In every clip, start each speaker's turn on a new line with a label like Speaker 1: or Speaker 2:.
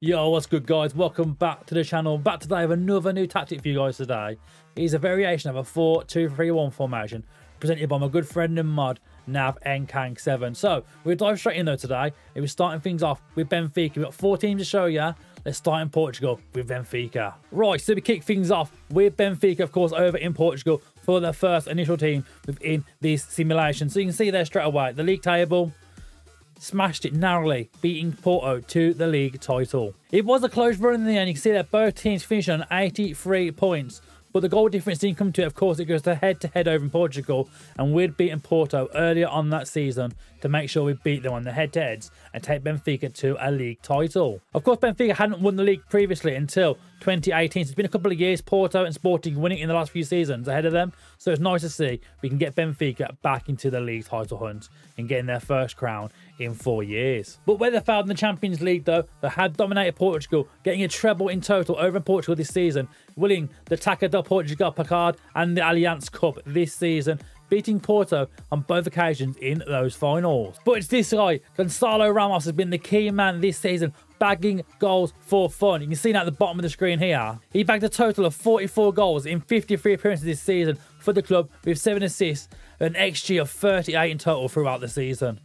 Speaker 1: Yo, what's good, guys? Welcome back to the channel. Back today with another new tactic for you guys today. It is a variation of a 4-2-3-1 formation presented by my good friend and mod, Nav Nkang7. So, we'll dive straight in though today. We're starting things off with Benfica. We've got 4 teams to show you. Let's start in Portugal with Benfica. Right, so we kick things off with Benfica, of course, over in Portugal for their first initial team within this simulation. So you can see there straight away, the league table, smashed it narrowly, beating Porto to the league title. It was a close run in the end. You can see that both teams finished on 83 points. But the goal difference didn't come to it. Of course, it goes to head-to-head over in Portugal. And we'd beaten Porto earlier on that season to make sure we beat them on the head-to-heads and take Benfica to a league title. Of course, Benfica hadn't won the league previously until 2018. So it's been a couple of years, Porto and Sporting winning in the last few seasons ahead of them. So it's nice to see we can get Benfica back into the league title hunt and getting their first crown in 4 years. But where they failed in the Champions League though, they had dominated Portugal, getting a treble in total over in Portugal this season, winning the Taça del Portugal Pokal and the Allianz Cup this season, beating Porto on both occasions in those finals. But it's this guy, Gonçalo Ramos, has been the key man this season, bagging goals for fun. You can see that at the bottom of the screen here. He bagged a total of 44 goals in 53 appearances this season for the club with 7 assists, an XG of 38 in total throughout the season.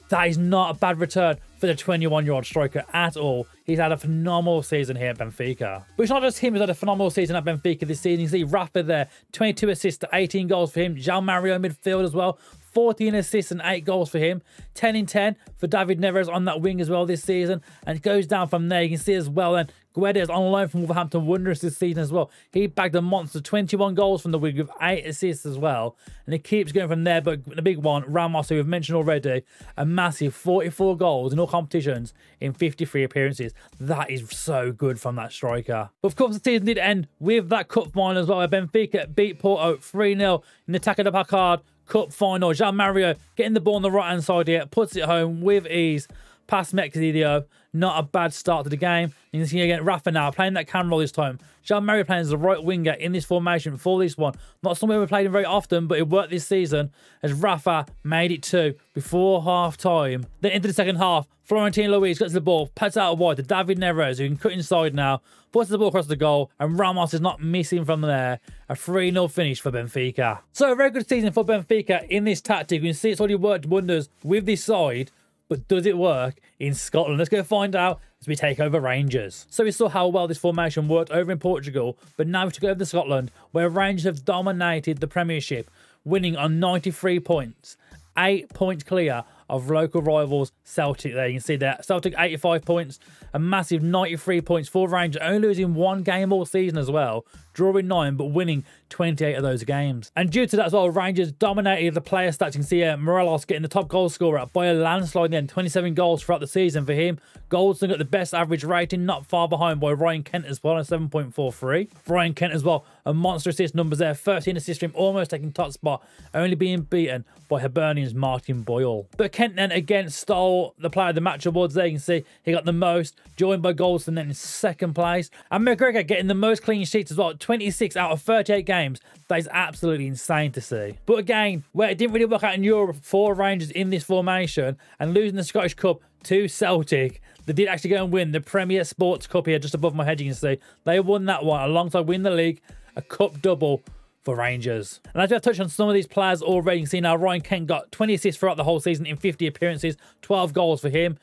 Speaker 1: That is not a bad return for the 21-year-old striker at all. He's had a phenomenal season here at Benfica. But it's not just him who's had a phenomenal season at Benfica this season. You see Rafa there, 22 assists to 18 goals for him. João Mario midfield as well, 14 assists and 8 goals for him. 10 in 10 for David Neres on that wing as well this season. And it goes down from there. You can see as well then, Guedes on loan from Wolverhampton Wanderers this season as well. He bagged a monster 21 goals from the wing with 8 assists as well. And it keeps going from there. But the big one, Ramos, who we've mentioned already, a massive 44 goals in all competitions in 53 appearances. That is so good from that striker. But of course, the season did end with that cup final as well, where Benfica beat Porto 3-0 in the Taça del Pokal Cup final. João Mario getting the ball on the right-hand side here, puts it home with ease past Mexidio. Not a bad start to the game. You can see again Rafa now playing that cam role this time. João Mario playing as the right winger in this formation for this one. Not somewhere we're playing very often, but it worked this season as Rafa made it 2 before half-time. Then into the second half, Florentino Luis gets the ball, puts out wide to David Neres, who can cut inside now, puts the ball across the goal, and Ramos is not missing from there. A 3-0 finish for Benfica. So a very good season for Benfica in this tactic. You can see it's already worked wonders with this side. But does it work in Scotland? Let's go find out as we take over Rangers. So we saw how well this formation worked over in Portugal, but now we took over to Scotland, where Rangers have dominated the Premiership, winning on 93 points, 8 points clear of local rivals Celtic there. You can see that Celtic 85 points, a massive 93 points for Rangers, only losing 1 game all season as well, drawing 9 but winning 28 of those games. And due to that as well, Rangers dominated the player stats. You can see Morelos getting the top goal scorer by a landslide then, 27 goals throughout the season for him. Goldson got the best average rating, not far behind by Ryan Kent as well, at 7.43. Ryan Kent as well, a monster assist numbers there, 13 assists for him, almost taking top spot, only being beaten by Hibernian's Martin Boyle. But Kent then again stole the player of the match awards there. You can see he got the most, joined by Goldson then in second place. And McGregor getting the most clean sheets as well, 26 out of 38 games. That is absolutely insane to see. But again, where it didn't really work out in Europe for Rangers in this formation and losing the Scottish Cup to Celtic, they did actually go and win the Premier Sports Cup here just above my head. You can see they won that one alongside winning the league, a cup double for Rangers. And as I've touched on some of these players already, you can see now Ryan Kent got 20 assists throughout the whole season in 50 appearances, 12 goals for him.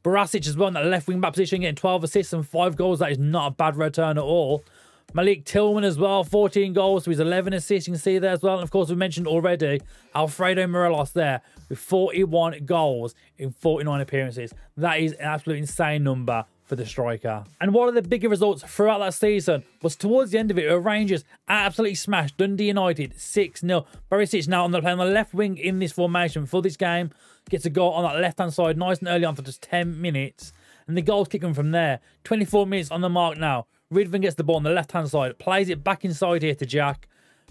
Speaker 1: Barasic as well in that left wing back position, getting 12 assists and 5 goals. That is not a bad return at all. Malik Tillman as well, 14 goals to his 11 assists. You can see there as well. And of course, we mentioned already Alfredo Morelos there with 41 goals in 49 appearances. That is an absolute insane number for the striker. And one of the bigger results throughout that season was towards the end of it, where Rangers absolutely smashed Dundee United 6-0. Barisic now playing on the left wing in this formation for this game. Gets a goal on that left-hand side nice and early on for just 10 minutes. And the goal's kicking from there. 24 minutes on the mark now. Ridvan gets the ball on the left-hand side, plays it back inside here to Jack.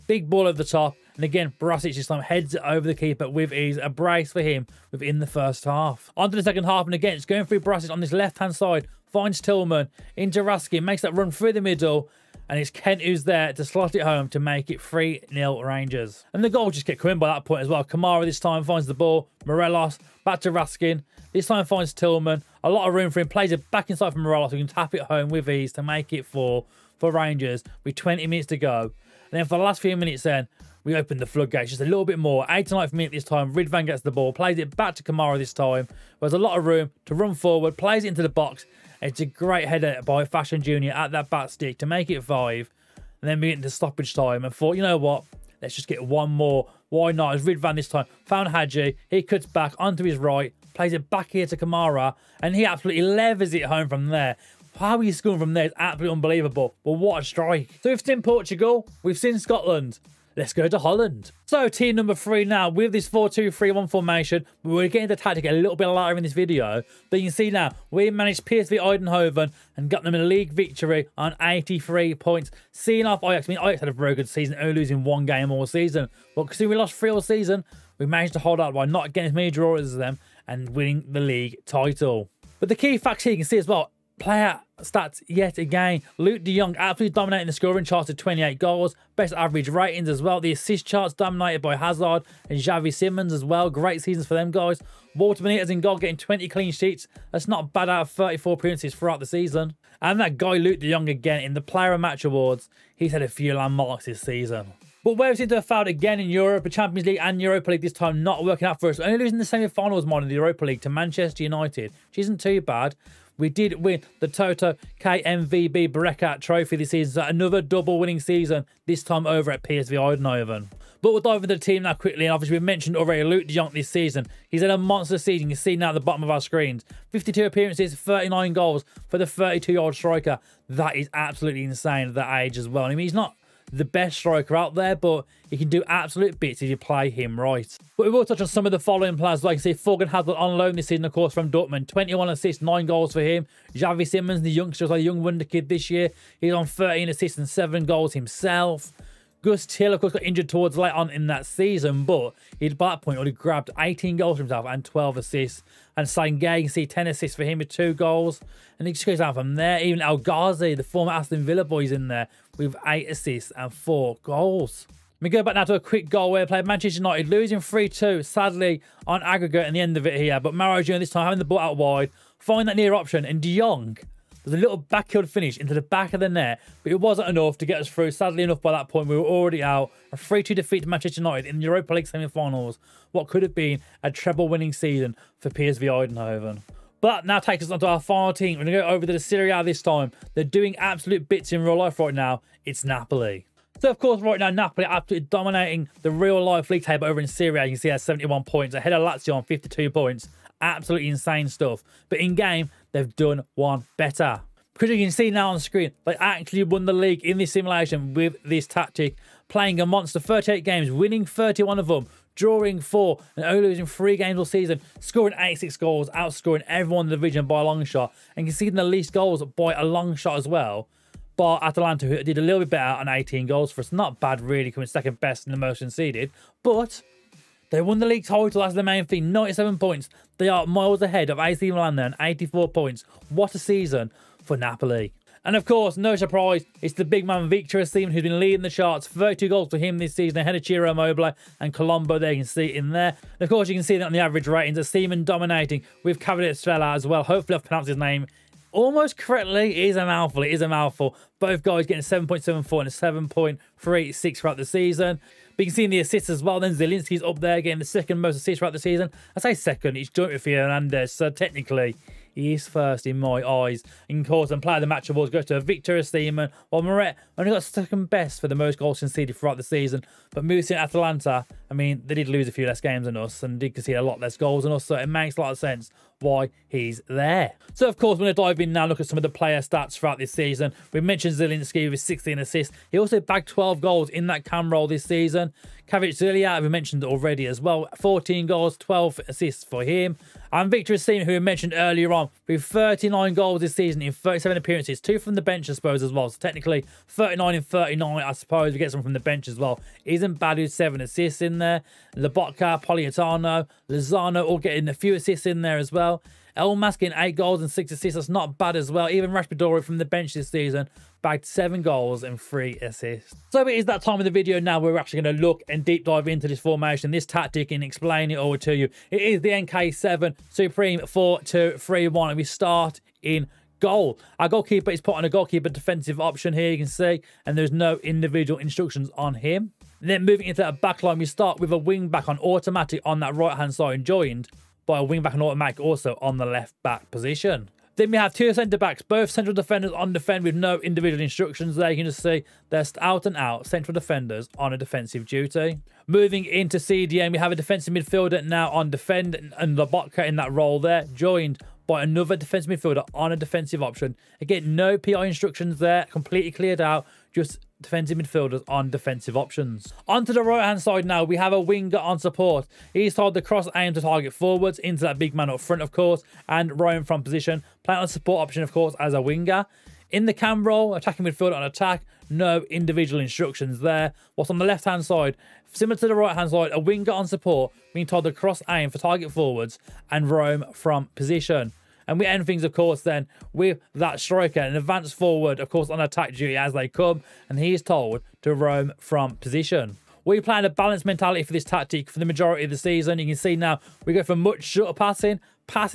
Speaker 1: Big ball over the top. And again, Barasic this time heads it over the keeper with ease. A brace for him within the first half. On to the second half, and again, it's going through Barasic on this left-hand side. Finds Tillman into Raskin, makes that run through the middle. And it's Kent who's there to slot it home to make it 3-0 Rangers. And the goal just kept coming by that point as well. Kamara this time finds the ball. Morelos back to Raskin. This time finds Tillman. A lot of room for him. Plays it back inside for Morelos. We can tap it home with ease to make it 4 for Rangers with 20 minutes to go. And then for the last few minutes then, we open the floodgates just a little bit more. 89th minute this time. Ridvan gets the ball. Plays it back to Kamara this time. There's a lot of room to run forward. Plays it into the box. It's a great header by Fashion Jr. at that back stick to make it 5. And then we get into stoppage time and thought, you know what? Let's just get one more. Why not? As Ridvan this time found Hadji. He cuts back onto his right. Plays it back here to Kamara. And he absolutely levers it home from there. How he's scoring from there is absolutely unbelievable. But what a strike. So we've seen Portugal. We've seen Scotland. Let's go to Holland. So team number 3 now with this 4-2-3-1 formation. We're getting the tactic a little bit later in this video. But you can see now, we managed PSV Eindhoven and got them a league victory on 83 points. Seeing off Ajax. I mean, Ajax had a very good season, only losing 1 game all season. But because we lost 3 all season, we managed to hold out by not getting as many draws as them and winning the league title. But the key facts here you can see as well. Player stats yet again. Luke de Jong absolutely dominating the scoring charts at 28 goals. Best average ratings as well. The assist charts dominated by Hazard and Xavi Simons as well. Great seasons for them guys. Walter Benitez in goal getting 20 clean sheets. That's not bad out of 34 appearances throughout the season. And that guy Luke de Jong again in the Player of Match Awards. He's had a few landmarks this season. But where we seem to have fouled again in Europe, the Champions League and Europa League this time not working out for us. Only losing the semi-finals in the Europa League to Manchester United, which isn't too bad. We did win the Toto KMVB Berekat Trophy this season. So another double winning season, this time over at PSV Eindhoven. But we'll dive into the team now quickly. And obviously, we mentioned already Luke de Jong this season. He's had a monster season. You can see now at the bottom of our screens. 52 appearances, 39 goals for the 32-year-old striker. That is absolutely insane at that age as well. I mean, he's not the best striker out there, but he can do absolute bits if you play him right. But we will touch on some of the following players. Like I say, Thorgan Hazard on loan this season, of course, from Dortmund. 21 assists, 9 goals for him. Xavi Simons, the youngster, like a young wonder kid this year. He's on 13 assists and 7 goals himself. Gus Till, of course, got injured towards late on in that season, but he'd by that point already grabbed 18 goals for himself and 12 assists. And Sangay, you can see 10 assists for him with 2 goals. And he just goes down from there. Even El Ghazi, the former Aston Villa boy, is in there with 8 assists and 4 goals. We go back now to a quick goal where they played Manchester United, losing 3-2, sadly, on aggregate in the end of it here. But Mauro Jr. this time having the ball out wide, find that near option, and de Jong, there's a little backheel finish into the back of the net, but it wasn't enough to get us through. Sadly enough, by that point, we were already out. A 3-2 defeat to Manchester United in the Europa League semi-finals. What could have been a treble-winning season for PSV Eindhoven. But now takes us on to our final team. We're going to go over to the Serie A this time. They're doing absolute bits in real life right now. It's Napoli. So, of course, right now, Napoli are absolutely dominating the real-life league table over in Serie A. You can see they have 71 points. Ahead of Lazio on 52 points. Absolutely insane stuff. But in-game, they've done one better. Because you can see now on screen, they actually won the league in this simulation with this tactic. Playing a monster 38 games, winning 31 of them, drawing 4, and only losing 3 games all season, scoring 86 goals, outscoring everyone in the division by a long shot, and conceding the least goals by a long shot as well. Bar Atalanta, who did a little bit better on 18 goals for us. Not bad, really, coming second best in the most conceded. But they won the league title, that's the main thing. 97 points. They are miles ahead of AC Milan there, and 84 points. What a season for Napoli. And of course, no surprise, it's the big man Victor Osimhen who's been leading the charts. 32 goals for him this season, ahead of Ciro Immobile and Colombo there, you can see it in there. And of course, you can see that on the average ratings. Osimhen dominating with Cavalier Estrella as well. Hopefully I've pronounced his name almost correctly. It is a mouthful, it is a mouthful. Both guys getting 7.74 and a 7.36 throughout the season. But you can see in the assists as well, then Zielinski's up there getting the second most assists throughout the season. I say second, it's joint with Fernandez, so technically he is first in my eyes. And of course, and player of the match awards goes to Victor Osimhen, while Meret only got second best for the most goals conceded throughout the season. But Musi and Atalanta, I mean, they did lose a few less games than us and did concede a lot less goals than us, so it makes a lot of sense why he's there. So, of course, we're going to dive in now and look at some of the player stats throughout this season. We mentioned Zielinski with 16 assists. He also bagged 12 goals in that cam role this season. Kvaratskhelia, we mentioned already as well. 14 goals, 12 assists for him. And Victor Osimhen, who we mentioned earlier on, with 39 goals this season in 37 appearances. 2 from the bench, I suppose, as well. So, technically, 39 and 39, I suppose. We get some from the bench as well. Isn't bad with 7 assists in there. Lobotka, Politano, Lozano all getting a few assists in there as well. Elmas getting 8 goals and 6 assists. That's not bad as well. Even Rashford from the bench this season bagged 7 goals and 3 assists. So it is that time of the video now where we're actually going to look and deep dive into this formation, this tactic, and explain it all to you. It is the NK7 Supreme 4-2-3-1, and we start in goal. Our goalkeeper is put on a goalkeeper defensive option here, you can see, and there's no individual instructions on him. And then moving into that back line, we start with a wing back on automatic on that right hand side, joined by a wing back on automatic also on the left back position. Then we have 2 centre backs, both central defenders on defend with no individual instructions there. You can just see they're out and out central defenders on a defensive duty. Moving into CDM, we have a defensive midfielder now on defend and Lobotka in that role there, joined by another defensive midfielder on a defensive option. Again, no PI instructions there, completely cleared out, just defensive midfielders on defensive options. Onto the right hand side now, we have a winger on support. He's told the cross aim to target forwards into that big man up front, of course, and roam from position. Playing on support option, of course, as a winger. In the cam role, attacking midfielder on attack, no individual instructions there. What's on the left hand side, similar to the right hand side, a winger on support being told the cross aim for target forwards and roam from position. And we end things, of course, then with that striker, an advance forward, of course, on attack duty as they come, and he is told to roam from position. We play a balanced mentality for this tactic for the majority of the season. You can see now we go for much shorter passing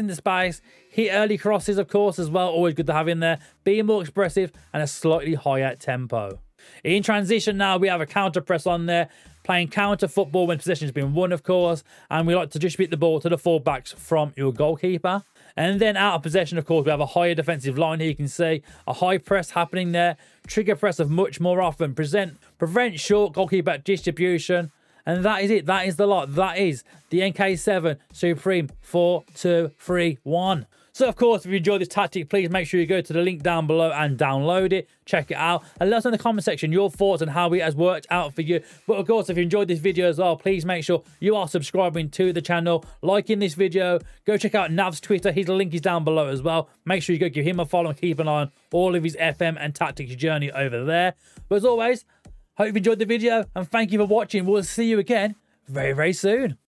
Speaker 1: to space, hit early crosses, of course, as well, always good to have in there, being more expressive, and a slightly higher tempo. In transition now, we have a counter press on there, playing counter football when possession has been won, of course, and we like to distribute the ball to the fullbacks from your goalkeeper. And then out of possession, of course, we have a higher defensive line here. You can see a high press happening there. Trigger press of much more often. Prevent short goalkeeper distribution. And that is it. That is the lot. That is the NK7 Supreme 4-2-3-1. So, of course, if you enjoyed this tactic, please make sure you go to the link down below and download it. Check it out. And let us know in the comment section your thoughts on how it has worked out for you. But, of course, if you enjoyed this video as well, please make sure you are subscribing to the channel, liking this video. Go check out Nav's Twitter. His link is down below as well. Make sure you go give him a follow and keep an eye on all of his FM and tactics journey over there. But, as always, hope you've enjoyed the video and thank you for watching. We'll see you again very, very soon.